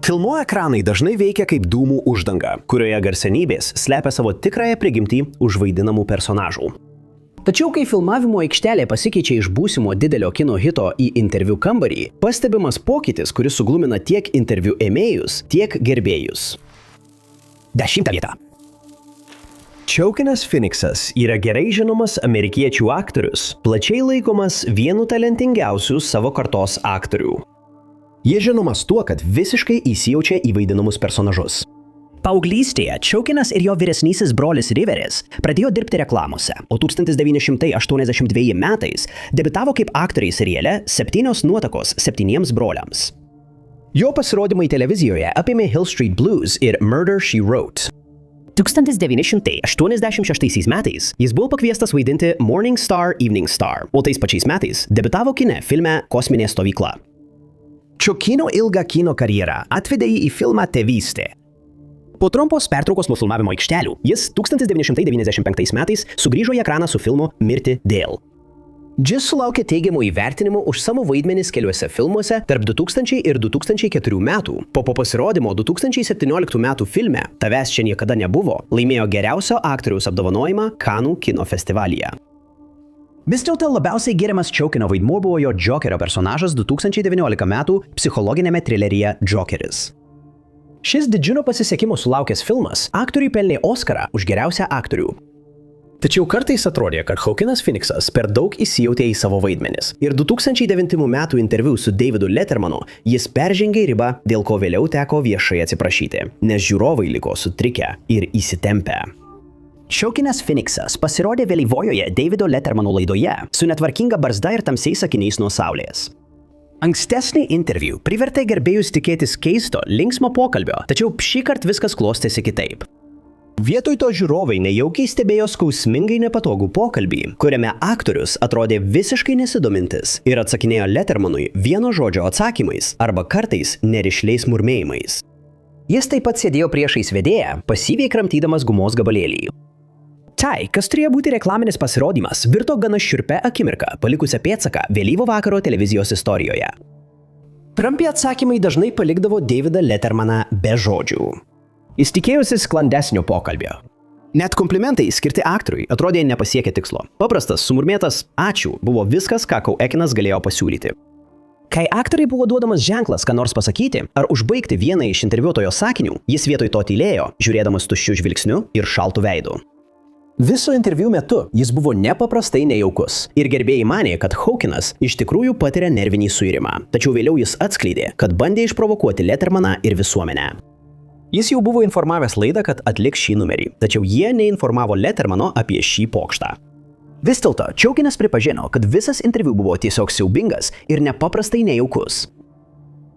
Filmo ekranai dažnai veikia kaip dūmų uždanga, kurioje garsenybės slepia savo tikrąją prigimtį už vaidinamų personažų. Tačiau, kai filmavimo aikštelė pasikeičia iš būsimo didelio kino hito į interviu kambarį, pastebimas pokytis, kuris suglumina tiek interviu ėmėjus, tiek gerbėjus. 10 vieta. Joaquinas Phoenixas yra gerai žinomas amerikiečių aktorius, plačiai laikomas vienu talentingiausių savo kartos aktorių. Jis žinomas tuo, kad visiškai įsijaučia į vaidinamus personažus. Paauglystėje Joaquinas ir jo vyresnysis brolis Riveris pradėjo dirbti reklamose, o 1982 metais debiutavo kaip aktoriai seriale 7 nuotakos 7 broliams. Jo pasirodymai televizijoje apėmė Hill Street Blues ir Murder, She Wrote. 1986 metais jis buvo pakviestas vaidinti Morning Star, Evening Star, o tais pačiais metais debiutavo kine filme Kosminė stovykla. Joaquino ilgą kino karjerą atvedė jį į filmą Tėvystė. Po trumpos pertraukos nuo filmavimo aikštelių, jis 1995 metais sugrįžo į ekraną su filmu Mirti dėl. Jis sulaukė teigiamų įvertinimų už savo vaidmenis keliuose filmuose tarp 2000 ir 2004 metų. Po pasirodymo 2017 metų filme Tavęs čia niekada nebuvo laimėjo geriausio aktoriaus apdovanojimą Kanų kino festivalyje. Vis dėlto labiausiai giriamas Joaquino vaidmuo buvo jo Džokerio personažas 2019 metų psichologinėme trileryje Džokeris. Šis didžiulio pasisekimo sulaukęs filmas aktoriui pelnė Oskarą už geriausią aktorių. Tačiau kartais atrodė, kad Joaquinas Phoenixas per daug įsijautė į savo vaidmenis. Ir 2009 metų interviu su Davidu Lettermanu jis peržengė ribą, dėl ko vėliau teko viešai atsiprašyti, nes žiūrovai liko sutrikę ir įsitempę. Joaquinas Phoenixas pasirodė vėlyvojoje Davido Lettermano laidoje su netvarkinga barzda ir tamsiais akiniais nuo saulės. Ankstesnį interviu privertė gerbėjus tikėtis keisto, linksmo pokalbio, tačiau šįkart viskas klostėsi kitaip. Vietoj to žiūrovai nejaukiai stebėjo skausmingai nepatogų pokalbį, kuriame aktorius atrodė visiškai nesidomintis ir atsakinėjo Lettermanui vieno žodžio atsakymais arba kartais nerišliais murmėjimais. Jis taip pat sėdėjo priešais vedėją, pasyviai kramtydamas gumos gabalėlį. Tai, kas turėjo būti reklaminis pasirodymas, virto gana šiurpia akimirka, palikusią pėdsaką vėlyvo vakaro televizijos istorijoje. Trumpi atsakymai dažnai palikdavo Davidą Lettermaną be žodžių. Jis tikėjosi sklandesnio pokalbio. Net komplimentai skirti aktoriui atrodė nepasiekę tikslo. Paprastas, sumurmėtas ačiū buvo viskas, ką Joaquinas galėjo pasiūlyti. Kai aktoriai buvo duodamas ženklas, ką nors pasakyti ar užbaigti vieną iš interviuotojo sakinių, jis vietoj to tylėjo, žiūrėdamas tuščiu žvilgsniu ir šaltu veidu. Viso interviu metu jis buvo nepaprastai nejaukus ir gerbėjai manė, kad Joaquinas iš tikrųjų patiria nervinį suirimą, tačiau vėliau jis atskleidė, kad bandė išprovokuoti Lettermaną ir visuomenę. Jis jau buvo informavęs laidą, kad atliks šį numerį, tačiau jie neinformavo Lettermano apie šį pokštą. Vis dėlto, Joaquinas pripažino, kad visas interviu buvo tiesiog siaubingas ir nepaprastai nejaukus.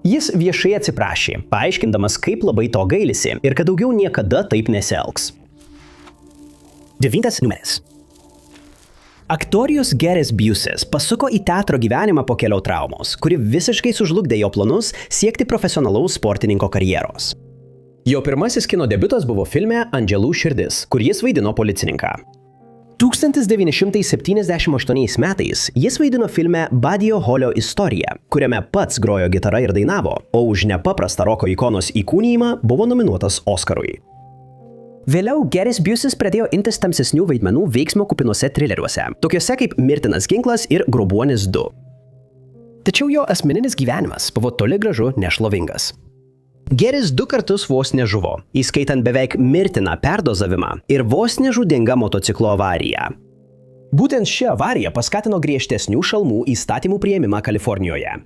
Jis viešai atsiprašė, paaiškindamas, kaip labai to gailisi ir kad daugiau niekada taip nesielgs. 9 numeris. Aktorius Gary's Busses pasuko į teatro gyvenimą po kelio traumos, kuri visiškai sužlugdė jo planus siekti profesionalaus sportininko karjeros. Jo pirmasis kino debiutas buvo filme Angelų širdis, kur jis vaidino policininką. 1978 metais jis vaidino filme Buddy'o Holio istorija, kuriame pats grojo gitarą ir dainavo, o už nepaprastą roko ikonos įkūnijimą buvo nominuotas Oskarui. Vėliau Gary's Busses pradėjo imtis tamsesnių vaidmenų veiksmo kupinuose trileriuose, tokiuose kaip Mirtinas ginklas ir Grobuonis 2. Tačiau jo asmeninis gyvenimas buvo toli gražu nešlovingas. Garys 2 kartus vos nežuvo, įskaitant beveik mirtiną perdozavimą ir vos nežudingą motociklo avariją. Būtent ši avarija paskatino griežtesnių šalmų įstatymų priėmimą Kalifornijoje.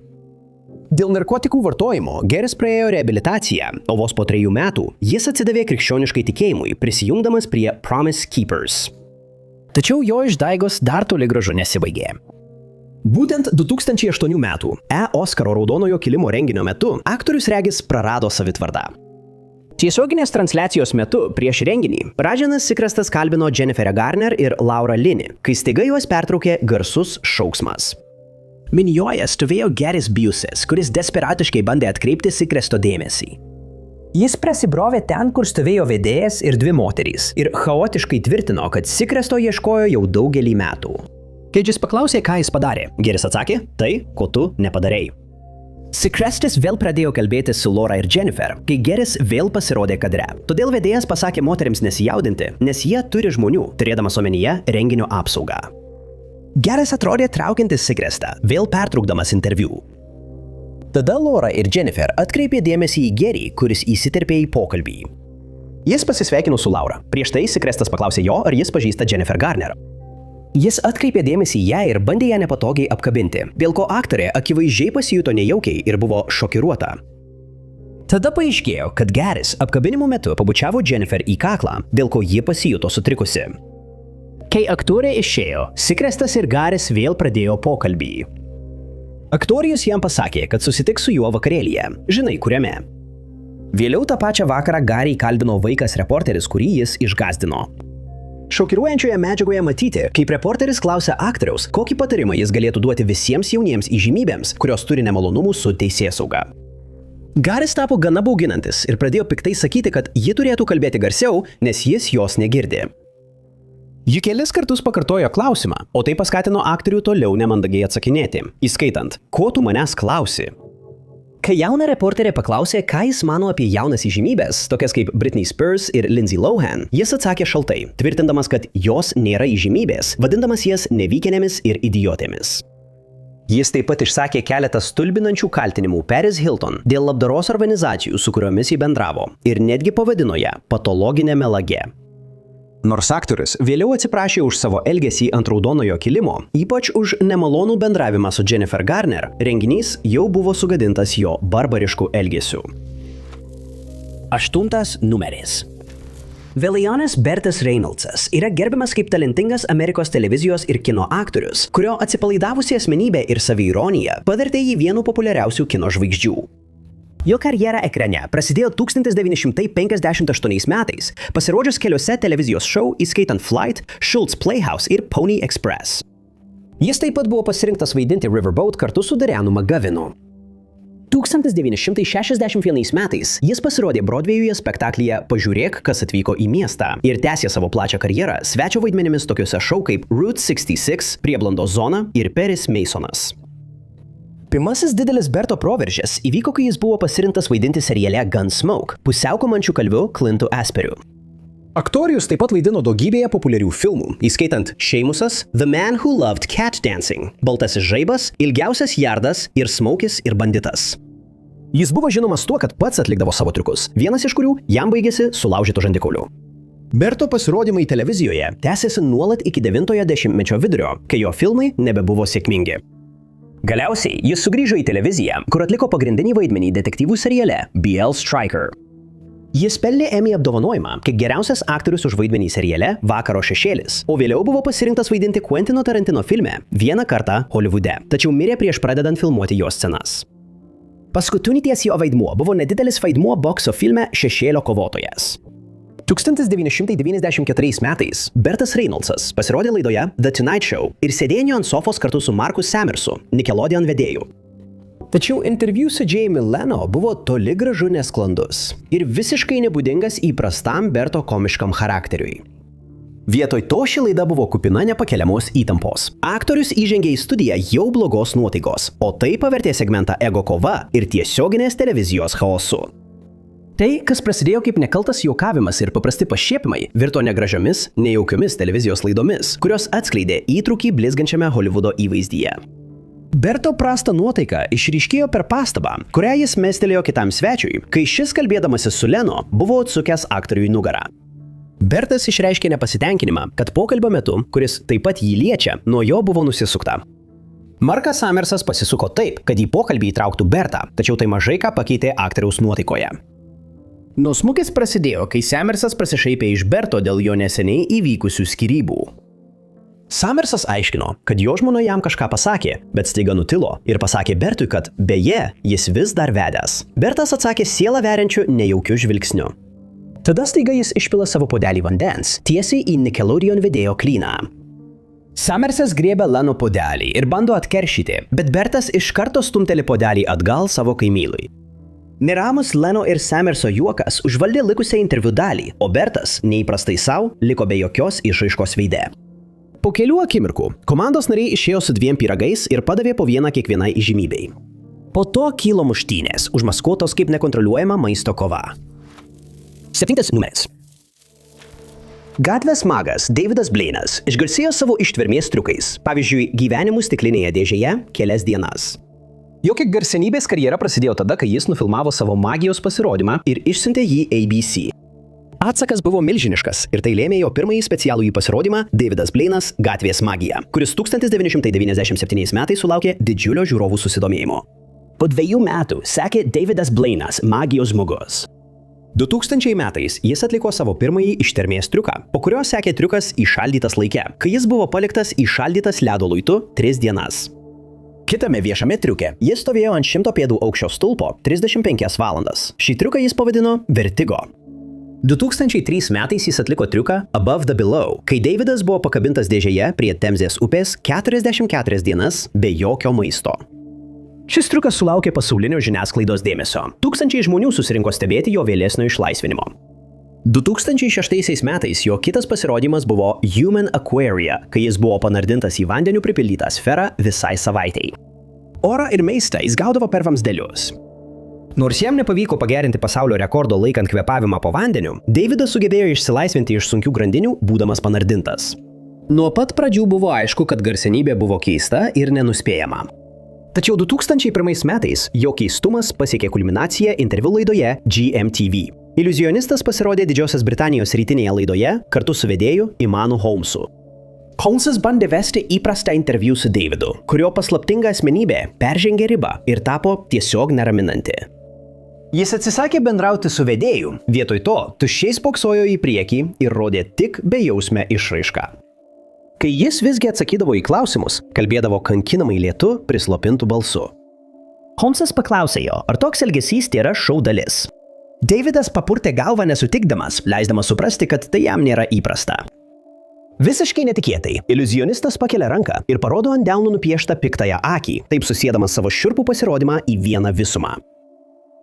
Dėl narkotikų vartojimo Garys praėjo reabilitaciją, o vos po 3 metų jis atsidavė krikščioniškai tikėjimui, prisijungdamas prie Promise Keepers. Tačiau jo išdaigos dar toli gražu nesibaigė. Būtent 2008 metų Oskaro raudonojo kilimo renginio metu aktorius regis prarado savitvardą. Tiesioginės transliacijos metu prieš renginį Rajanas Sikrestas kalbino Jenniferę Garner ir Laurą Linney, kai staiga juos pertraukė garsus šauksmas. Minioje stovėjo Gary's Busses, kuris desperatiškai bandė atkreipti Sikresto dėmesį. Jis prasibrovė ten, kur stovėjo vedėjas ir 2 moterys ir chaotiškai tvirtino, kad Sikresto ieškojo jau daugelį metų. Kai jis paklausė, ką jis padarė, Garys atsakė, tai, ko tu nepadarei. Secrestas vėl pradėjo kalbėti su Laura ir Jennifer, kai Geris vėl pasirodė kadre. Todėl vedėjas pasakė moterims nesijaudinti, nes jie turi žmonių, turėdamas omenyje renginio apsaugą. Geris atrodė traukiantis Secrestą, vėl pertraukdamas interviu. Tada Laura ir Jennifer atkreipė dėmesį į Gerį, kuris įsiterpė į pokalbį. Jis pasisveikino su Laura. Prieš tai Secrestas paklausė jo, ar jis pažįsta Jennifer Garner. Jis atkreipė dėmesį į ją ir bandė ją nepatogiai apkabinti, dėl ko aktorė akivaizdžiai pasijuto nejaukiai ir buvo šokiruota. Tada paaiškėjo, kad Geris apkabinimo metu pabučiavo Jennifer į kaklą, dėl ko ji pasijuto sutrikusi. Kai aktorė išėjo, Secrestas ir Geris vėl pradėjo pokalbį. Aktorijus jam pasakė, kad susitiks su juo vakarėlyje, žinai kuriame. Vėliau tą pačią vakarą Garį kalbino vaikas reporteris, kurį jis išgąsdino. Šokiruojančioje medžiagoje matyti, kaip reporteris klausia aktoriaus, kokį patarimą jis galėtų duoti visiems jauniems įžymybėms, kurios turi nemalonumų su teisėsauga. Garis tapo gana bauginantis ir pradėjo piktai sakyti, kad ji turėtų kalbėti garsiau, nes jis jos negirdi. Ji kelis kartus pakartojo klausimą, o tai paskatino aktorių toliau nemandagiai atsakinėti, įskaitant, ko tu manęs klausi? Kai jauna reporterė paklausė, ką jis mano apie jaunas įžymybės, tokias kaip Britney Spears ir Lindsay Lohan, jis atsakė šaltai, tvirtindamas, kad jos nėra įžymybės, vadindamas jas nevykėlėmis ir idiotėmis. Jis taip pat išsakė keletą stulbinančių kaltinimų Paris Hilton dėl labdaros organizacijų, su kuriomis ji bendravo, ir netgi pavadino ją patologinė melage. Nors aktorius vėliau atsiprašė už savo elgesį ant raudonojo kilimo, ypač už nemalonų bendravimą su Jennifer Garner, renginys jau buvo sugadintas jo barbarišku elgesiu. 8 numeris. Velijonas Bertas Reynoldsas yra gerbiamas kaip talentingas Amerikos televizijos ir kino aktorius, kurio atsipalaidavusi asmenybė ir saviironija pavertė jį vienu populiariausių kino žvaigždžių. Jo karjera ekrane prasidėjo 1958 metais, pasirodžius keliose televizijos šou, įskaitant Flight, Schultz Playhouse ir Pony Express. Jis taip pat buvo pasirinktas vaidinti Riverboat kartu su Darianu McGavinu. 1961 metais jis pasirodė Broadwayuje spektaklyje Pažiūrėk, kas atvyko į miestą ir tęsė savo plačią karjerą svečio vaidmenimis tokiuose šou kaip Route 66, Prieblandos zona ir Paris Masonas. Pirmasis didelis Berto proveržis įvyko, kai jis buvo pasirinktas vaidinti seriale Gunsmoke, pusiau komančių kalviu Clintu Asperiu. Aktorijus taip pat vaidino daugybėje populiarių filmų, įskaitant Šeimusas, The Man Who Loved Cat Dancing, Baltasis žaibas, Ilgiausias jardas ir Smaukis ir banditas. Jis buvo žinomas tuo, kad pats atlikdavo savo triukus, vienas iš kurių jam baigėsi sulaužytu žandikauliu. Berto pasirodymai televizijoje tęsėsi nuolat iki 90-ojo dešimtmečio vidurio, kai jo filmai nebebuvo sėkmingi. Galiausiai jis sugrįžo į televiziją, kur atliko pagrindinį vaidmenį detektyvų seriale B.L. Stryker. Jis pelnė Emmy apdovanojimą kaip geriausias aktorius už vaidmenį seriale Vakaro šešėlis, o vėliau buvo pasirinktas vaidinti Quentino Tarantino filme Vieną kartą Holivude, tačiau mirė prieš pradedant filmuoti jo scenas. Paskutinis jo vaidmuo buvo nedidelis vaidmuo bokso filme Šešėlio kovotojas. 1994 metais Bertas Reynoldsas pasirodė laidoje The Tonight Show ir sėdėjo ant sofos kartu su Marku Samersu, Nickelodeon vedėju. Tačiau interviu su Jamie Leno buvo toli gražu nesklandus ir visiškai nebūdingas įprastam Berto komiškam charakteriui. Vietoj to ši laida buvo kupina nepakeliamos įtampos. Aktorius įžengė į studiją jau blogos nuotaikos, o tai pavertė segmentą ego kova ir tiesioginės televizijos chaosu. Tai, kas prasidėjo kaip nekaltas juokavimas ir paprasti pašiepimai, virto negražiomis, nejaukiomis televizijos laidomis, kurios atskleidė įtrūkį blizgančiame Holivudo įvaizdyje. Berto prastą nuotaiką išryškėjo per pastabą, kurią jis mestelėjo kitam svečiui, kai šis kalbėdamasis su Leno buvo atsukęs aktoriui nugarą. Bertas išreiškė nepasitenkinimą, kad pokalbio metu, kuris taip pat jį liečia, nuo jo buvo nusisukta. Markas Samersas pasisuko taip, kad į pokalbį įtrauktų Bertą, tačiau tai mažai ką pakeitė aktoriaus nuotaikoje. Nuosmukis prasidėjo, kai Samersas prasišaipė iš Berto dėl jo neseniai įvykusių skyrybų. Samersas aiškino, kad jo žmona jam kažką pasakė, bet staiga nutilo ir pasakė Bertui, kad beje, jis vis dar vedęs. Bertas atsakė sielą veriančiu nejaukiu žvilgsniu. Tada staiga jis išpila savo puodelį vandens tiesiai į Nickelodeon vedėjo klyną. Samersas griebė Leno puodelį ir bando atkeršyti, bet Bertas iš karto stumteli puodelį atgal savo kaimynui. Neramus Leno ir Samerso juokas užvaldė likusią interviu dalį, o Bertas, neįprastai savo, liko be jokios išraiškos veide. Po kelių akimirkų komandos nariai išėjo su 2 pyragais ir padavė po vieną kiekvienai įžymybei. Po to kilo muštynės, užmaskuotos kaip nekontroliuojama maisto kova. 7 numeris. Gatvės magas Davidas Blainas išgarsėjo savo ištvermės triukais, pavyzdžiui, gyvenimu stiklinėje dėžėje kelias dienas. Jo kiek garsenybės karjera prasidėjo tada, kai jis nufilmavo savo magijos pasirodymą ir išsiuntė jį ABC. Atsakas buvo milžiniškas ir tai lėmė jo pirmąjį specialųjį pasirodymą Davidas Blainas Gatvės magija, kuris 1997 metais sulaukė didžiulio žiūrovų susidomėjimo. Po 2 metų sekė Davidas Blainas magijos žmogus. 2000 metais jis atliko savo pirmąjį ištvermės triuką, po kurio sekė triukas įšaldytas laike, kai jis buvo paliktas įšaldytas ledo luitu 3 dienas. Kitame viešame triuke jis stovėjo ant 100 pėdų aukščio stulpo 35 valandas. Šį triuką jis pavadino Vertigo. 2003 metais jis atliko triuką Above the Below, kai Davidas buvo pakabintas dėžėje prie Temzės upės 44 dienas be jokio maisto. Šis triukas sulaukė pasaulinio žiniasklaidos dėmesio. Tūkstančiai žmonių susirinko stebėti jo vėlesnio išlaisvinimo. 2006 metais jo kitas pasirodymas buvo Human Aquaria, kai jis buvo panardintas į vandeniu pripildytą sferą visai savaitei. Orą ir maistą jis gaudavo per vamzdelius. Nors jam nepavyko pagerinti pasaulio rekordo laikant kvėpavimą po vandeniu, Davidas sugebėjo išsilaisvinti iš sunkių grandinių, būdamas panardintas. Nuo pat pradžių buvo aišku, kad garsenybė buvo keista ir nenuspėjama. Tačiau 2001 metais jo keistumas pasiekė kulminaciją interviu laidoje GMTV. Iliuzionistas pasirodė Didžiosios Britanijos rytinėje laidoje kartu su vedėju Imanu Holmesu. Holmesas bandė vesti įprastą interviu su Davidu, kurio paslaptinga asmenybė peržengė ribą ir tapo tiesiog neraminanti. Jis atsisakė bendrauti su vedėju, vietoj to tuščiai spoksojo į priekį ir rodė tik bejausmę išraišką. Kai jis visgi atsakydavo į klausimus, kalbėdavo kankinamai lėtu, prislopintu balsu. Holmesas paklausė jo, ar toks elgesys tėra šou dalis. Davidas papurtė galvą nesutikdamas, leisdamas suprasti, kad tai jam nėra įprasta. Visiškai netikėtai, iliuzionistas pakelia ranką ir parodo ant delnų nupieštą piktąją akį, taip susėdamas savo šiurpų pasirodymą į vieną visumą.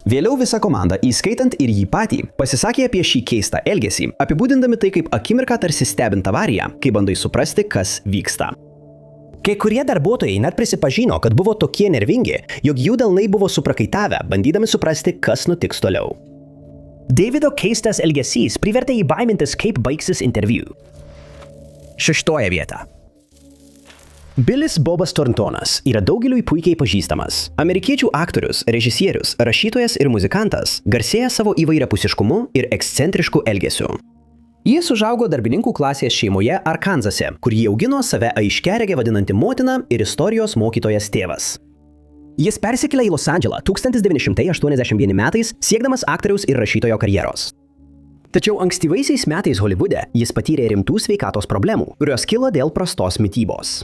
Vėliau visa komanda, įskaitant ir jį patį, pasisakė apie šį keistą elgesį, apibūdindami tai kaip akimirką tarsi stebint avariją, kai bandai suprasti, kas vyksta. Kai kurie darbuotojai net prisipažino, kad buvo tokie nervingi, jog jų delnai buvo suprakaitavę, bandydami suprasti, kas nutiks toliau. Davido keistas elgesys privertė jį baimintis, kaip baigsis interviu. 6 vieta. Billis Bobas Thorntonas yra daugeliui puikiai pažįstamas. Amerikiečių aktorius, režisierius, rašytojas ir muzikantas garsėja savo įvairiapusiškumu ir ekscentrišku elgesiu. Jis užaugo darbininkų klasės šeimoje Arkanzase, kur jį augino save aiškiaregę vadinanti motina ir istorijos mokytojas tėvas. Jis persikėlė į Los Andželą 1981 metais, siekdamas aktoriaus ir rašytojo karjeros. Tačiau ankstyvaisiais metais Holivude jis patyrė rimtų sveikatos problemų, kurios kilo dėl prastos mitybos.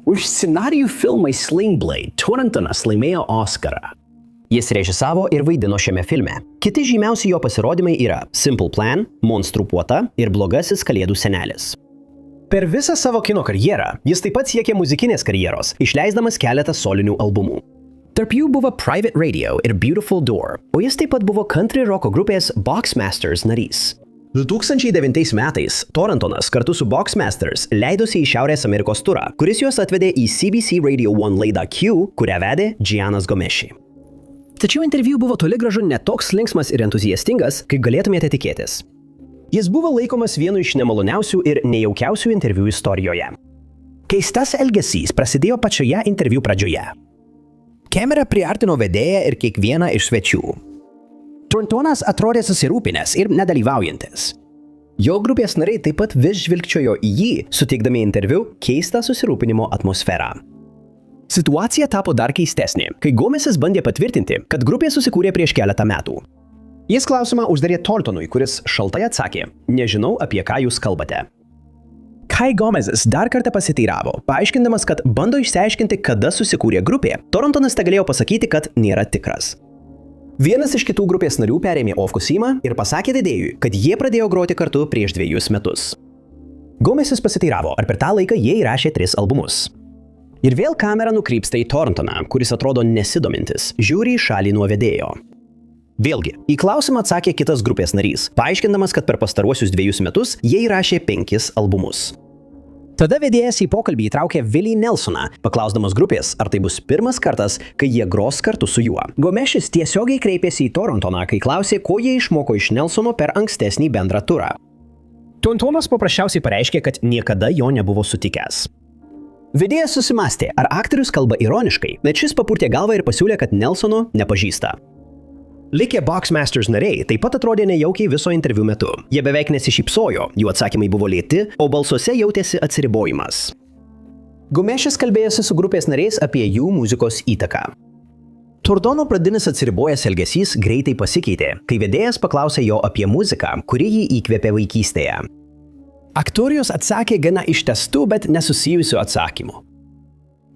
Už scenarijų filmai Sling Blade Thorntonas laimėjo Oscarą. Jis režisavo ir vaidino šiame filme. Kiti žymiausi jo pasirodymai yra Simple Plan, Monstrų puota ir Blogasis kalėdų senelis. Per visą savo kino karjerą jis taip pat siekė muzikinės karjeros, išleisdamas keletą solinių albumų. Tarp jų buvo Private Radio ir Beautiful Door, o jis taip pat buvo country roko grupės Boxmasters narys. 2009 metais Thorntonas kartu su Boxmasters leidosi į Šiaurės Amerikos turą, kuris juos atvedė į CBC Radio 1 laidą Q, kurią vedė Giannas Gomeshi. Tačiau interviu buvo toli gražu ne toks linksmas ir entuziastingas, kaip galėtumėte tikėtis. Jis buvo laikomas vienu iš nemaloniausių ir nejaukiausių interviu istorijoje. Keistas elgesys prasidėjo pačioje interviu pradžioje. Kamera priartino vedėją ir kiekvieną iš svečių. Thorntonas atrodė susirūpinęs ir nedalyvaujantis. Jo grupės nariai taip pat vis žvilgčiojo į jį, suteikdami interviu keistą susirūpinimo atmosferą. Situacija tapo dar keistesnė, kai Gomesas bandė patvirtinti, kad grupė susikūrė prieš keletą metų. Jis klausimą uždarė Thorntonui, kuris šaltai atsakė, nežinau, apie ką jūs kalbate. Kai Gomesas dar kartą pasiteiravo, paaiškindamas, kad bando išsiaiškinti, kada susikūrė grupė, Thorntonas tegalėjo pasakyti, kad nėra tikras. Vienas iš kitų grupės narių perėmė ofkusimą ir pasakė vedėjui, kad jie pradėjo groti kartu prieš 2 metus. Gomesas pasiteiravo, ar per tą laiką jie įrašė 3 albumus. Ir vėl kamera nukrypsta į Thorntoną, kuris atrodo nesidomintis, žiūri į šalį nuo vedėjo. Vėlgi, į klausimą atsakė kitas grupės narys, paaiškindamas, kad per pastaruosius 2 metus jie įrašė 5 albumus. Tada vedėjas į pokalbį įtraukė Willie Nelsoną, paklausdamas grupės, ar tai bus pirmas kartas, kai jie gros kartu su juo. Gomešis tiesiogiai kreipėsi į Torontoną, kai klausė, ko jie išmoko iš Nelsono per ankstesnį bendrą turą. Torontonas paprasčiausiai pareiškė, kad niekada jo nebuvo sutikęs. Vedėjas susimastė, ar aktorius kalba ironiškai, bet šis papurtė galvą ir pasiūlė, kad Nelsono nepažįsta. Likę Boxmasters nariai taip pat atrodė nejaukiai viso interviu metu. Jie beveik nesišypsojo, jų atsakymai buvo lėti, o balsuose jautėsi atsiribojimas. Gomešis kalbėjosi su grupės nariais apie jų muzikos įtaką. Torontono pradinis atsiribojęs elgesys greitai pasikeitė, kai vedėjas paklausė jo apie muziką, kuri jį įkvėpė vaikystėje. Aktorius atsakė gana ištęstų, bet nesusijusių atsakymų.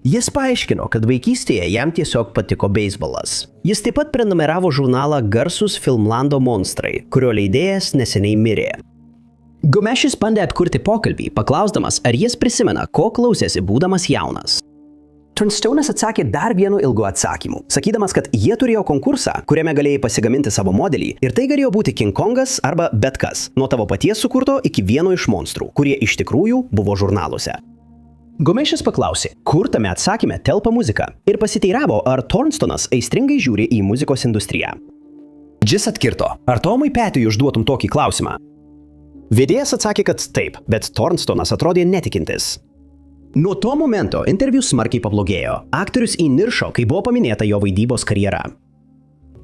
Jis paaiškino, kad vaikystėje jam tiesiog patiko beisbolas. Jis taip pat prenumeravo žurnalą Garsus Filmlando monstrai, kurio leidėjas neseniai mirė. Gomešis bandė atkurti pokalbį, paklausdamas, ar jis prisimena, ko klausėsi būdamas jaunas. Turnstonas atsakė dar vienu ilgu atsakymu, sakydamas, kad jie turėjo konkursą, kuriame galėjai pasigaminti savo modelį ir tai galėjo būti King Kongas arba bet kas, nuo tavo paties sukurto iki vieno iš monstrų, kurie iš tikrųjų buvo žurnaluose. Gomešis paklausė, kur tame atsakyme telpa muzika ir pasiteiravo, ar Turnstonas aistringai žiūri į muzikos industriją. Jis atkirto, ar Tomui Petui užduotum tokį klausimą. Vedėjas atsakė, kad taip, bet Turnstonas atrodė netikintis. Nuo to momento interviu smarkiai pablogėjo. Aktorius įniršo, kai buvo paminėta jo vaidybos karjera.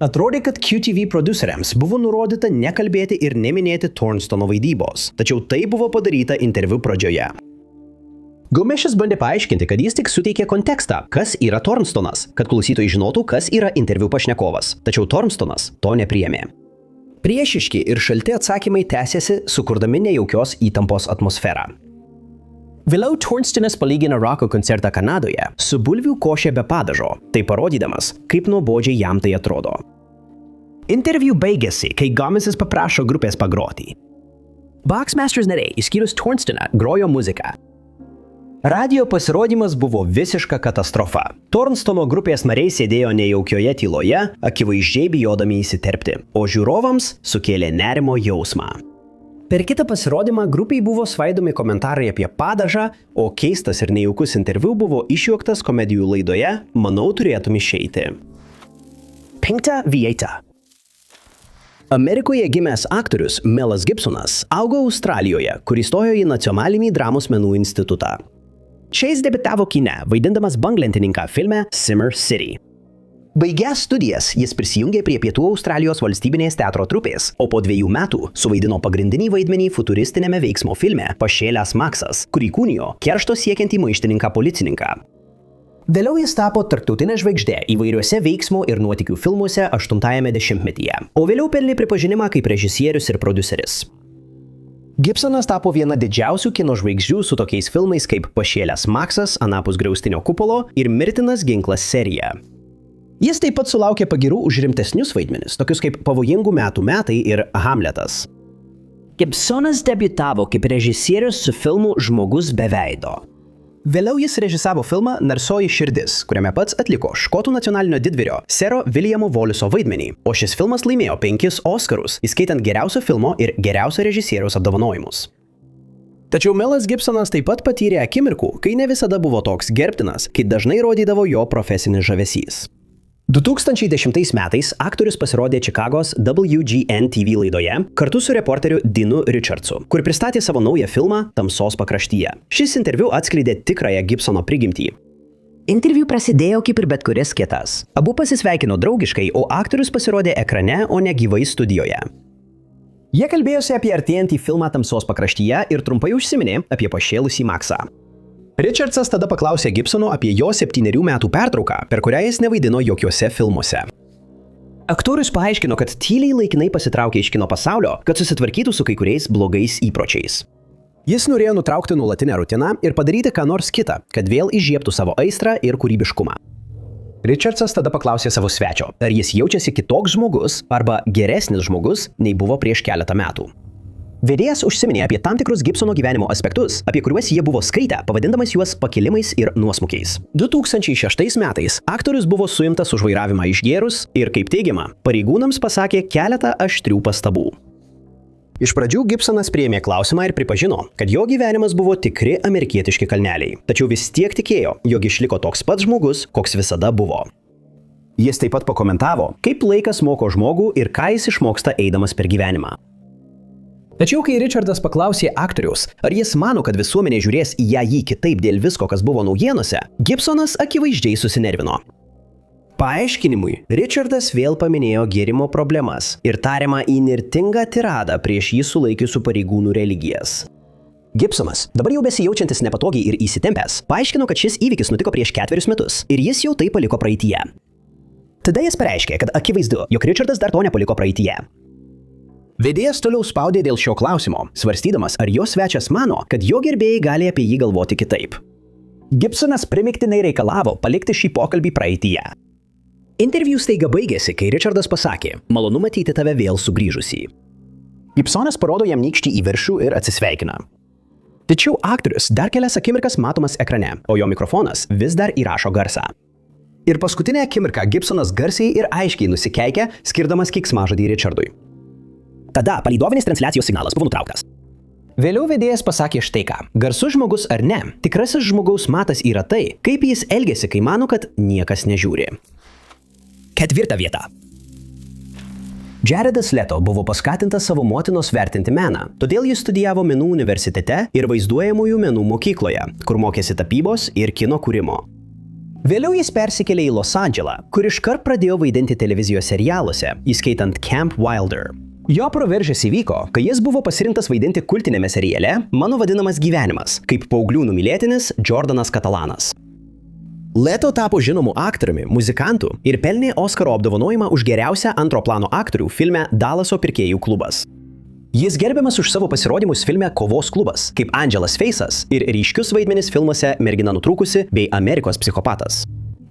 Atrodė, kad QTV prodiuseriams buvo nurodyta nekalbėti ir neminėti Turnstono vaidybos, tačiau tai buvo padaryta interviu pradžioje. Gomešis bandė paaiškinti, kad jis tik suteikė kontekstą, kas yra Turnstonas, kad klausytojai žinotų, kas yra interviu pašnekovas, tačiau Turnstonas to nepriėmė. Priešiški ir šalti atsakymai tęsėsi, sukurdami nejaukios įtampos atmosferą. Vėliau Turnstonas palygino roko koncertą Kanadoje su bulvių košė be padažo, tai parodydamas, kaip nuobodžiai jam tai atrodo. Interviu baigėsi, kai Gomešis paprašo grupės pagroti. Boxmasters nariai, išskyrus Turnstoną, grojo muziką. Radio pasirodymas buvo visiška katastrofa. Turnstono grupės nariai sėdėjo nejaukioje tyloje, akivaizdžiai bijodami įsiterpti, o žiūrovams sukėlė nerimo jausmą. Per kitą pasirodymą grupiai buvo svaidomi komentarai apie padažą, o keistas ir nejaukus interviu buvo išjuoktas komedijų laidoje Manau turėtum išeiti. 5 vieta. Amerikoje gimęs aktorius Melas Gibsonas augo Australijoje, kur įstojo į Nacionalinį dramos menų institutą. Čia jis debiutavo kine, vaidindamas banglentininką filme Simmer City. Baigęs studijas, jis prisijungė prie Pietų Australijos valstybinės teatro trupės, o po 2 metų suvaidino pagrindinį vaidmenį futuristinėme veiksmo filme Pašėlęs Maksas, kurį kūnijo keršto siekiantį maištininką policininką. Vėliau jis tapo tarptautinė žvaigždė įvairiuose veiksmo ir nuotykių filmuose 80-ajame dešimtmetyje, o vėliau pelnė pripažinimą kaip režisierius ir prodiuseris. Gibsonas tapo viena didžiausių kino žvaigždžių su tokiais filmais kaip Pašėlęs Maksas, Anapus griaustinio kupolo ir Mirtinas ginklas serija. Jis taip pat sulaukė pagirų už rimtesnius vaidmenis, tokius kaip Pavojingų metų metai ir Hamletas. Gibsonas debiutavo kaip režisierius su filmu Žmogus be veido. Vėliau jis režisavo filmą Narsoji širdis, kuriame pats atliko škotų nacionalinio didvyrio Sero Williamo Wallace'o vaidmenį, o šis filmas laimėjo 5 Oskarus, įskaitant geriausio filmo ir geriausio režisieriaus apdovanojimus. Tačiau Melas Gibsonas taip pat patyrė akimirkų, kai ne visada buvo toks gerbtinas, kai dažnai rodydavo jo profesinis žavesys. 2010 metais aktorius pasirodė Čikagos WGN TV laidoje kartu su reporteriu Dinu Richardsu, kur pristatė savo naują filmą Tamsos pakraštyje. Šis interviu atskleidė tikrąją Gibsono prigimtį. Interviu prasidėjo kaip ir bet kuris kitas. Abu pasisveikino draugiškai, o aktorius pasirodė ekrane, o ne gyvai studijoje. Jie kalbėjosi apie artėjantį filmą Tamsos pakraštyje ir trumpai užsiminė apie pašėlusį Maksą. Richardsas tada paklausė Gibsono apie jo 7 metų pertrauką, per kurią jis nevaidino jokiuose filmuose. Aktorius paaiškino, kad tyliai laikinai pasitraukė iš kino pasaulio, kad susitvarkytų su kai kuriais blogais įpročiais. Jis norėjo nutraukti nuolatinę rutiną ir padaryti ką nors kitą, kad vėl įžiebtų savo aistrą ir kūrybiškumą. Richardsas tada paklausė savo svečio, ar jis jaučiasi kitoks žmogus arba geresnis žmogus, nei buvo prieš keletą metų. Vedėjas užsiminė apie tam tikrus Gibsono gyvenimo aspektus, apie kuriuos jie buvo skaitę, pavadindamas juos pakilimais ir nuosmukiais. 2006 metais aktorius buvo suimtas už vairavimą išgėrus ir, kaip teigiama, pareigūnams pasakė keletą aštrių pastabų. Iš pradžių Gibsonas priėmė klausimą ir pripažino, kad jo gyvenimas buvo tikri amerikietiški kalneliai, tačiau vis tiek tikėjo, jog išliko toks pats žmogus, koks visada buvo. Jis taip pat pakomentavo, kaip laikas moko žmogų ir ką jis išmoksta eidamas per gyvenimą. Tačiau kai Richardas paklausė aktoriaus, ar jis mano, kad visuomenė žiūrės į jį kitaip dėl visko, kas buvo naujienose, Gibsonas akivaizdžiai susinervino. Paaiškinimui, Richardas vėl paminėjo gėrimo problemas ir tariamą įnirtingą tiradą prieš jį sulaikiusių pareigūnų religijas. Gibsonas, dabar jau besijaučiantis nepatogiai ir įsitempęs, paaiškino, kad šis įvykis nutiko prieš 4 metus ir jis jau tai paliko praeityje. Tada jis pareiškė, kad akivaizdu, jog Richardas dar to nepaliko praeityje. Vedėjas toliau spaudė dėl šio klausimo, svarstydamas, ar jo svečias mano, kad jo gerbėjai gali apie jį galvoti kitaip. Gibsonas primiktinai reikalavo palikti šį pokalbį praeityje. Interviu staiga baigėsi, kai Richardas pasakė, malonu matyti tave vėl sugrįžusį. Gibsonas parodo jam nykštį į viršų ir atsisveikina. Tačiau aktorius dar kelias akimirkas matomas ekrane, o jo mikrofonas vis dar įrašo garsą. Ir paskutinę akimirką Gibsonas garsiai ir aiškiai nusikeikia, skirdamas keiksmažodį Richardui. Tada palydovinis transliacijos signalas buvo nutrauktas. Vėliau vedėjas pasakė štai ką. Garsus žmogus ar ne, tikrasis žmogaus matas yra tai, kaip jis elgiasi, kai mano, kad niekas nežiūri. 4. vieta. Jaredas Leto buvo paskatintas savo motinos vertinti meną, todėl jis studijavo menų universitete ir vaizduojamųjų menų mokykloje, kur mokėsi tapybos ir kino kūrimo. Vėliau jis persikėlė į Los Andželą, kur iškart pradėjo vaidinti televizijos serialuose, įskaitant Camp Wilder. Jo proveržis įvyko, kai jis buvo pasirinktas vaidinti kultinėme seriale Mano vadinamas gyvenimas, kaip paauglių numylėtinis Jordanas Katalanas. Leto tapo žinomu aktoriumi, muzikantu ir pelnė Oskaro apdovanojimą už geriausią antro plano aktorių filme Dalaso pirkėjų klubas. Jis gerbiamas už savo pasirodymus filme Kovos klubas, kaip Angelas Face'as ir ryškius vaidmenis filmuose Mergina nutrūkusi bei Amerikos psichopatas.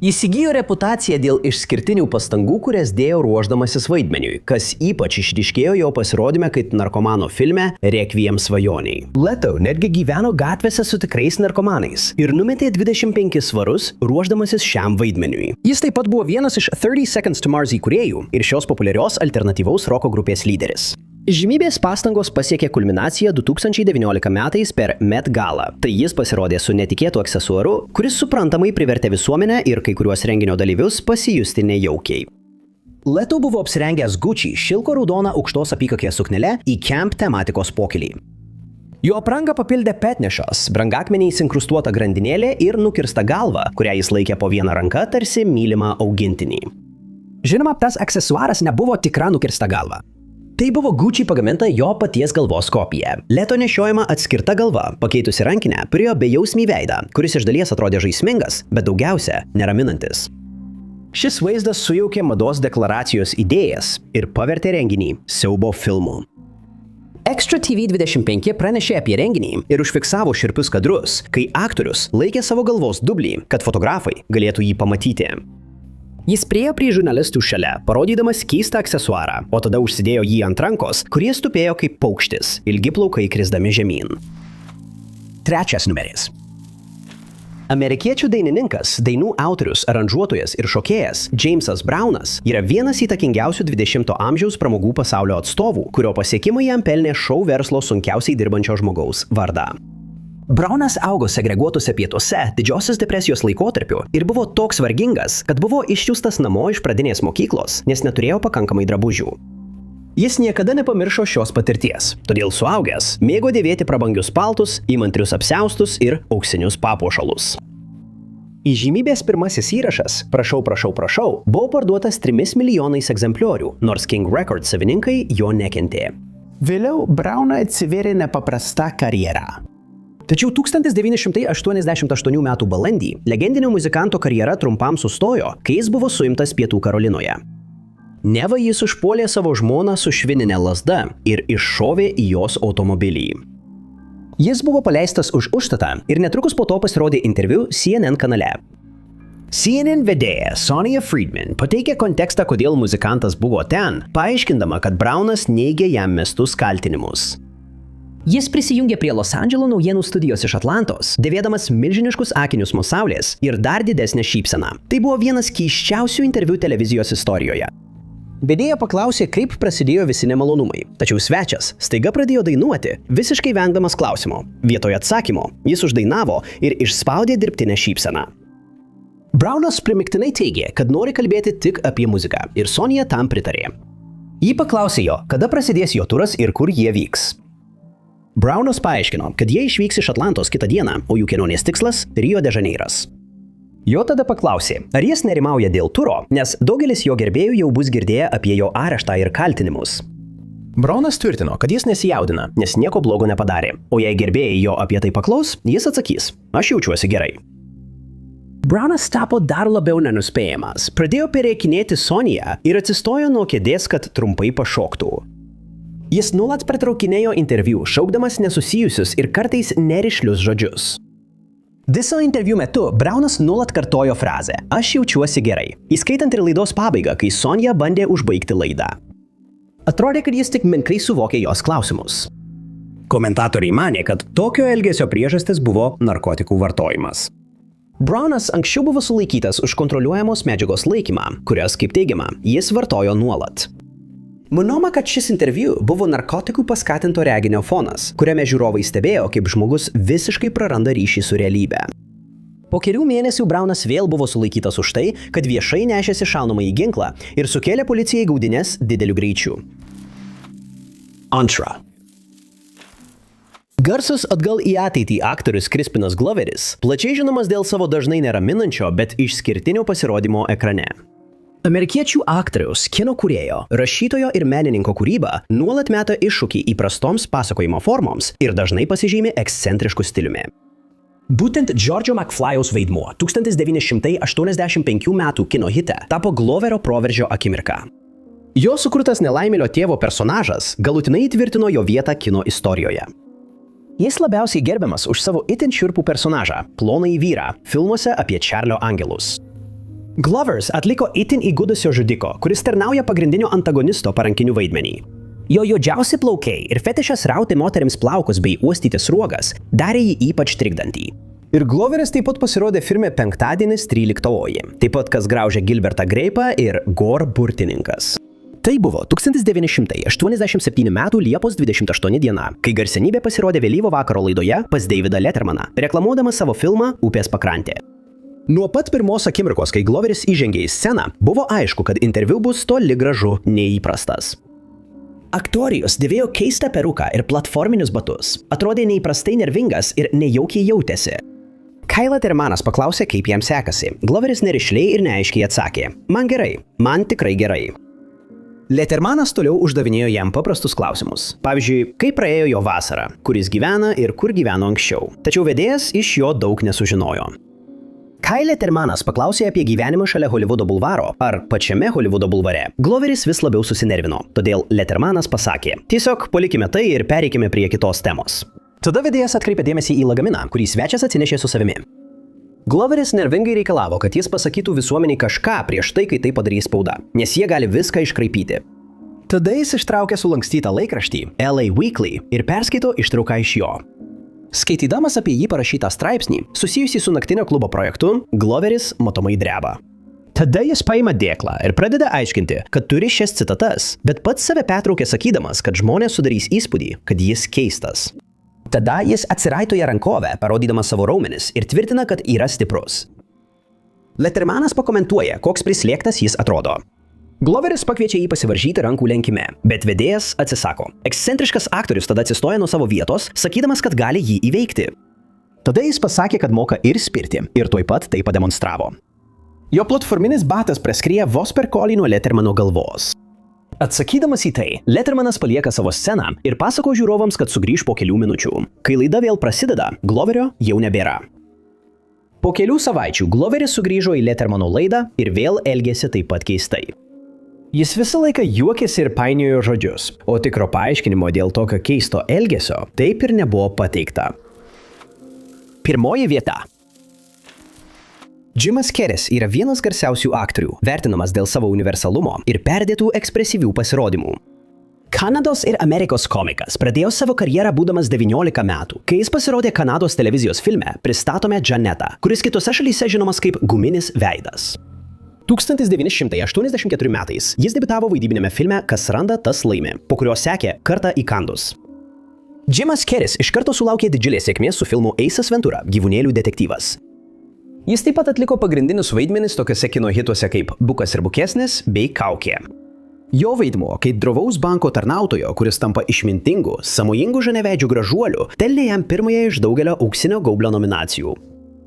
Jis įgijo reputaciją dėl išskirtinių pastangų, kurias dėjo ruošdamasis vaidmeniui, kas ypač išryškėjo jo pasirodyme kaip narkomano filme Requiem svajoniai. Leto netgi gyveno gatvėse su tikrais narkomanais ir numetė 25 svarus ruošdamasis šiam vaidmeniui. Jis taip pat buvo vienas iš 30 Seconds to Mars įkūrėjų ir šios populiarios alternatyvaus roko grupės lyderis. Žymybės pastangos pasiekė kulminaciją 2019 metais per Met Gala. Tai jis pasirodė su netikėtu aksesuaru, kuris suprantamai privertė visuomenę ir kai kuriuos renginio dalyvius pasijusti nejaukiai. Leto buvo apsirengęs Gucci šilko raudoną aukštos apykakės suknele į camp tematikos pokylį. Jo aprangą papildė petnešas, brangakmeniais inkrustuota grandinėlė ir nukirsta galva, kurią jis laikė po vieną ranką tarsi mylimą augintinį. Žinoma, tas aksesuaras nebuvo tikra nukirsta galva. Tai buvo Gucci pagaminta jo paties galvos kopija. Leto nešiojama atskirta galva, pakeitusi rankinę, turėjo bejausmį veidą, kuris iš dalies atrodė žaismingas, bet daugiausia neraminantis. Šis vaizdas sujaukė mados deklaracijos idėjas ir pavertė renginį siaubo filmu. Extra TV 25 pranešė apie renginį ir užfiksavo šiurpius kadrus, kai aktorius laikė savo galvos dublį, kad fotografai galėtų jį pamatyti. Jis priėjo prie žurnalistų šalia, parodydamas keistą aksesuarą, o tada užsidėjo jį ant rankos, kurie stupėjo kaip paukštis, ilgi plaukai krisdami žemyn. 3. numeris. Amerikiečių dainininkas, dainų autorius, aranžuotojas ir šokėjas Jamesas Brownas yra vienas įtakingiausių 20-ojo amžiaus pramogų pasaulio atstovų, kurio pasiekimai jam pelnė šou verslo sunkiausiai dirbančio žmogaus vardą. Brownas augo segreguotose pietuose Didžiosios depresijos laikotarpiu ir buvo toks vargingas, kad buvo išsiųstas namo iš pradinės mokyklos, nes neturėjo pakankamai drabužių. Jis niekada nepamiršo šios patirties, todėl suaugęs mėgo dėvėti prabangius paltus, įmantrius apsiaustus ir auksinius papuošalus. Įžymybės pirmasis įrašas Prašau, prašau, prašau buvo parduotas 3 milijonais egzempliorių, nors King Records savininkai jo nekentė. Vėliau Browną atsivėrė nepaprasta karjera. Tačiau 1988 m. balandį legendinio muzikanto karjera trumpam sustojo, kai jis buvo suimtas Pietų Karolinoje. Neva jis užpuolė savo žmoną su švininė lazda ir iššovė į jos automobilį. Jis buvo paleistas už užstatą ir netrukus po to pasirodė interviu CNN kanale. CNN vedėja Sonia Friedman pateikė kontekstą, kodėl muzikantas buvo ten, paaiškindama, kad Brownas neigė jam mestus kaltinimus. Jis prisijungė prie Los Andželo naujienų studijos iš Atlantos, dėvėdamas milžiniškus akinius nuo saulės ir dar didesnę šypseną. Tai buvo vienas keisčiausių interviu televizijos istorijoje. Vedėja paklausė, kaip prasidėjo visi nemalonumai, tačiau svečias staiga pradėjo dainuoti, visiškai vengdamas klausimo. Vietoje atsakymo jis uždainavo ir išspaudė dirbtinę šypseną. Brownas primiktinai teigė, kad nori kalbėti tik apie muziką ir Sonia tam pritarė. Ji paklausė jo, kada prasidės jo turas ir kur jie vyks. Brownas paaiškino, kad jie išvyks iš Atlantos kitą dieną, o jų kelionės tikslas – Rio de Žaneiras. Jo tada paklausė, ar jis nerimauja dėl turo, nes daugelis jo gerbėjų jau bus girdėję apie jo areštą ir kaltinimus. Brownas tvirtino, kad jis nesijaudina, nes nieko blogo nepadarė, o jei gerbėjai jo apie tai paklaus, jis atsakys, aš jaučiuosi gerai. Brownas tapo dar labiau nenuspėjamas, pradėjo perėkinėti Soniją ir atsistojo nuo kėdės, kad trumpai pašoktų. Jis nuolat pertraukinėjo interviu, šaukdamas nesusijusius ir kartais nerišlius žodžius. Viso interviu metu Brownas nuolat kartojo frazę «Aš jaučiuosi gerai», įskaitant ir laidos pabaigą, kai Sonia bandė užbaigti laidą. Atrodė, kad jis tik menkai suvokė jos klausimus. Komentatoriai manė, kad tokio elgesio priežastis buvo narkotikų vartojimas. Brownas anksčiau buvo sulaikytas už kontroliuojamos medžiagos laikymą, kurias, kaip teigiama, jis vartojo nuolat. Manoma, kad šis interviu buvo narkotikų paskatinto reginio fonas, kuriame žiūrovai stebėjo, kaip žmogus visiškai praranda ryšį su realybe. Po kelių mėnesių Brownas vėl buvo sulaikytas už tai, kad viešai nešėsi šaunamąjį ginklą ir sukėlė policijai gaudynės dideliu greičiu. Antra. Garsus atgal į ateitį aktorius Crispinas Gloveris, plačiai žinomas dėl savo dažnai neraminančio, bet išskirtinio pasirodymo ekrane. Amerikiečių aktoriaus, kino kūrėjo, rašytojo ir menininko kūryba nuolat meta iššūkį įprastoms pasakojimo formoms ir dažnai pasižymi ekscentrišku stiliumi. Būtent George'o McFly'aus vaidmuo 1985 metų kino hite tapo Gloverio proveržio akimirka. Jo sukurtas nelaimėlio tėvo personažas galutinai įtvirtino jo vietą kino istorijoje. Jis labiausiai gerbiamas už savo itin šiurpų personažą, plonąjį vyrą, filmuose apie Čarlio angelus. Glovers atliko itin įgudusio žudiko, kuris tarnauja pagrindinio antagonisto parankiniu vaidmenį. Jo juodžiausi plaukai ir fetišas rauti moterims plaukus bei uostyti sruogas darė jį ypač trikdantį. Ir Gloveris taip pat pasirodė filme Penktadienis 13-oji, taip pat Kas graužia Gilbertą Greipą ir Gore burtininkas. Tai buvo 1987 m. Liepos 28 diena, kai garsenybė pasirodė vėlyvo vakaro laidoje pas Davidą Lettermaną, reklamuodamas savo filmą Upės pakrantė. Nuo pat pirmos akimirkos, kai Gloveris įžengė į sceną, buvo aišku, kad interviu bus toli gražu neįprastas. Aktorius dėvėjo keistą peruką ir platforminius batus, atrodė neįprastai nervingas ir nejaukiai jautėsi. Kai Lettermanas paklausė, kaip jam sekasi, Gloveris nerišliai ir neaiškiai atsakė, man gerai, man tikrai gerai. Lettermanas toliau uždavinėjo jam paprastus klausimus. Pavyzdžiui, kaip praėjo jo vasara, kur jis gyvena ir kur gyveno anksčiau. Tačiau vedėjas iš jo daug nesužinojo. Kai Lettermanas paklausė apie gyvenimą šalia Holivudo bulvaro ar pačiame Holivudo bulvare, Gloveris vis labiau susinervino, todėl Lettermanas pasakė, tiesiog palikime tai ir pereikime prie kitos temos. Tada vedėjas atkreipė dėmesį į lagaminą, kurį svečias atsinešė su savimi. Gloveris nervingai reikalavo, kad jis pasakytų visuomeniai kažką prieš tai, kai tai padarys spauda, nes jie gali viską iškraipyti. Tada jis ištraukė sulankstytą laikraštį LA Weekly ir perskaito ištrauką iš jo. Skaitydamas apie jį parašytą straipsnį, susijusį su naktinio klubo projektu, Gloveris matomai dreba. Tada jis paima dėklą ir pradeda aiškinti, kad turi šias citatas, bet pats save pertraukė sakydamas, kad žmonės sudarys įspūdį, kad jis keistas. Tada jis atsiraitoja rankovę, parodydamas savo raumenis ir tvirtina, kad yra stiprus. Lettermanas pakomentuoja, koks prislėgtas jis atrodo. Gloveris pakviečia jį pasivaržyti rankų lenkime, bet vedėjas atsisako. Ekscentriškas aktorius tada atsistoja nuo savo vietos, sakydamas, kad gali jį įveikti. Tada jis pasakė, kad moka ir spirti, ir tuoj pat tai pademonstravo. Jo platforminis batas praskrieja vos per kolį nuo Lettermano galvos. Atsakydamas į tai, Lettermanas palieka savo sceną ir pasako žiūrovams, kad sugrįž po kelių minučių. Kai laida vėl prasideda, Gloverio jau nebėra. Po kelių savaičių Gloveris sugrįžo į Lettermano laidą ir vėl elgėsi taip pat keistai. Jis visą laiką juokėsi ir painiojo žodžius, o tikro paaiškinimo dėl tokio keisto elgesio taip ir nebuvo pateikta. Pirmoji vieta. Jimas Keris yra vienas garsiausių aktorių, vertinamas dėl savo universalumo ir perdėtų ekspresyvių pasirodymų. Kanados ir Amerikos komikas pradėjo savo karjerą būdamas 19 metų, kai jis pasirodė Kanados televizijos filme Pristatome Džanetą, kuris kitose šalyse žinomas kaip Guminis veidas. 1984 metais jis debiutavo vaidybinėme filme Kas randa, tas laimi, po kurio sekė Kartą įkandus. Jimas Carrey's iš karto sulaukė didžiulės sėkmės su filmu Ace Ventura – Gyvūnėlių detektyvas. Jis taip pat atliko pagrindinius vaidmenis tokiuose kino hituose kaip Bukas ir bukesnis bei Kaukė. Jo vaidmuo kaip drovaus banko tarnautojo, kuris tampa išmintingu, sąmojingu žaneveidžiu gražuoliu, pelnė jam pirmąją iš daugelio Auksinio gaublio nominacijų.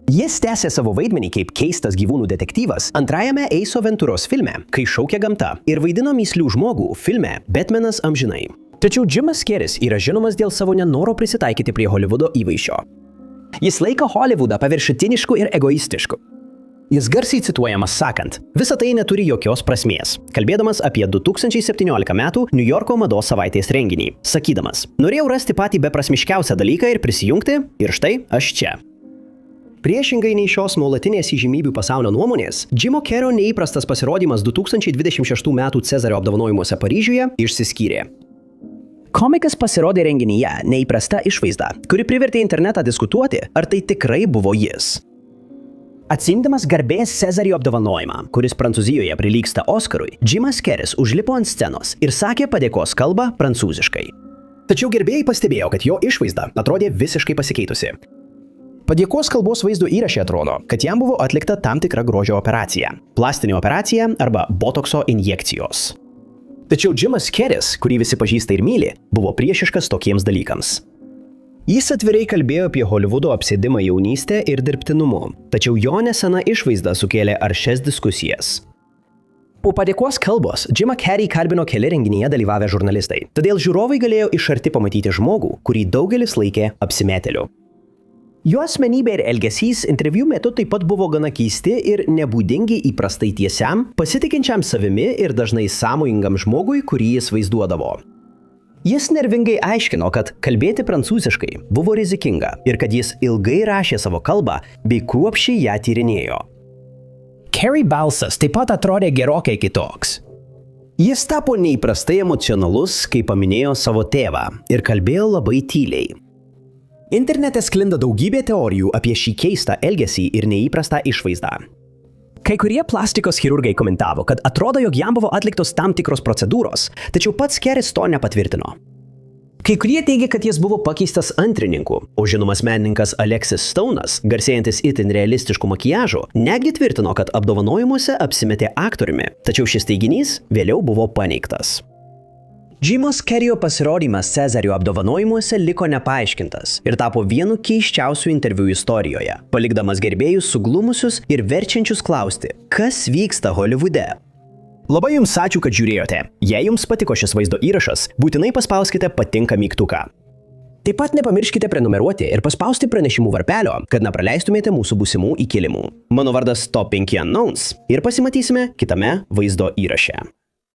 Jis tęsė savo vaidmenį kaip keistas gyvūnų detektyvas antrajame Ace Venturos filme Kai šaukia gamta ir vaidino mįslių žmogų filme Batmanas amžinai. Tačiau Jimas Carrey's yra žinomas dėl savo nenoro prisitaikyti prie Hollywoodo įvaizdžio. Jis laiko Hollywoodą paviršutinišku ir egoistišku. Jis garsiai cituojamas sakant, visa tai neturi jokios prasmės, kalbėdamas apie 2017 metų New Yorko mados savaitės renginį, sakydamas, norėjau rasti patį beprasmiškiausią dalyką ir prisijungti, ir štai aš čia. Priešingai nei šios nuolatinės įžymybių pasaulio nuomonės, Jimo Carreyo neįprastas pasirodymas 2026 metų Cezario apdovanojimuose Paryžiuje išsiskyrė. Komikas pasirodė renginyje neįprasta išvaizda, kuri privertė internetą diskutuoti, ar tai tikrai buvo jis. Atsiimdamas garbės Cezario apdovanojimą, kuris Prancūzijoje prilygsta Oskarui, Jimas Carrey's užlipo ant scenos ir sakė padėkos kalbą prancūziškai. Tačiau gerbėjai pastebėjo, kad jo išvaizda atrodė visiškai pasikeitusi. Padėkos kalbos vaizdo įraše atrodo, kad jam buvo atlikta tam tikra grožio operacija – plastinė operacija arba botokso injekcijos. Tačiau Jimas Carrey's, kurį visi pažįsta ir myli, buvo priešiškas tokiems dalykams. Jis atvirai kalbėjo apie Hollywoodo apsėdimą jaunystę ir dirbtinumu, tačiau jo nesena išvaizda sukėlė aršias diskusijas. Po padėkos kalbos Jimą Carrey kalbino keli renginyje dalyvavę žurnalistai, todėl žiūrovai galėjo iš arti pamatyti žmogų, kurį daugelis laikė apsimetėliu. Jo asmenybė ir elgesys interviu metu taip pat buvo gana keisti ir nebūdingi įprastai tiesiam, pasitikinčiam savimi ir dažnai sąmojingam žmogui, kurį jis vaizduodavo. Jis nervingai aiškino, kad kalbėti prancūziškai buvo rizikinga ir kad jis ilgai rašė savo kalbą bei kruopščiai ją tyrinėjo. Carrey balsas taip pat atrodė gerokai kitoks. Jis tapo neįprastai emocionalus, kai paminėjo savo tėvą ir kalbėjo labai tyliai. Internete sklinda daugybė teorijų apie šį keistą elgesį ir neįprastą išvaizdą. Kai kurie plastikos chirurgai komentavo, kad atrodo, jog jam buvo atliktos tam tikros procedūros, tačiau pats Carrey's to nepatvirtino. Kai kurie teigia, kad jis buvo pakeistas antrininku, o žinomas menininkas Alexis Stone'as, garsėjantis itin realistiškų makiažų, netgi tvirtino, kad apdovanojimuose apsimetė aktoriumi, tačiau šis teiginys vėliau buvo paneigtas. Jimos Carreyo pasirodymas Cezario apdovanojimuose liko nepaaiškintas ir tapo vienu keisčiausių interviu istorijoje, palikdamas gerbėjus suglumusius ir verčiančius klausti, kas vyksta Hollywoode. Labai jums ačiū, kad žiūrėjote. Jei jums patiko šis vaizdo įrašas, būtinai paspauskite patinka mygtuką. Taip pat nepamirškite prenumeruoti ir paspausti pranešimų varpelio, kad nepraleistumėte mūsų būsimų įkilimų. Mano vardas Top 5 Unknowns ir pasimatysime kitame vaizdo įraše.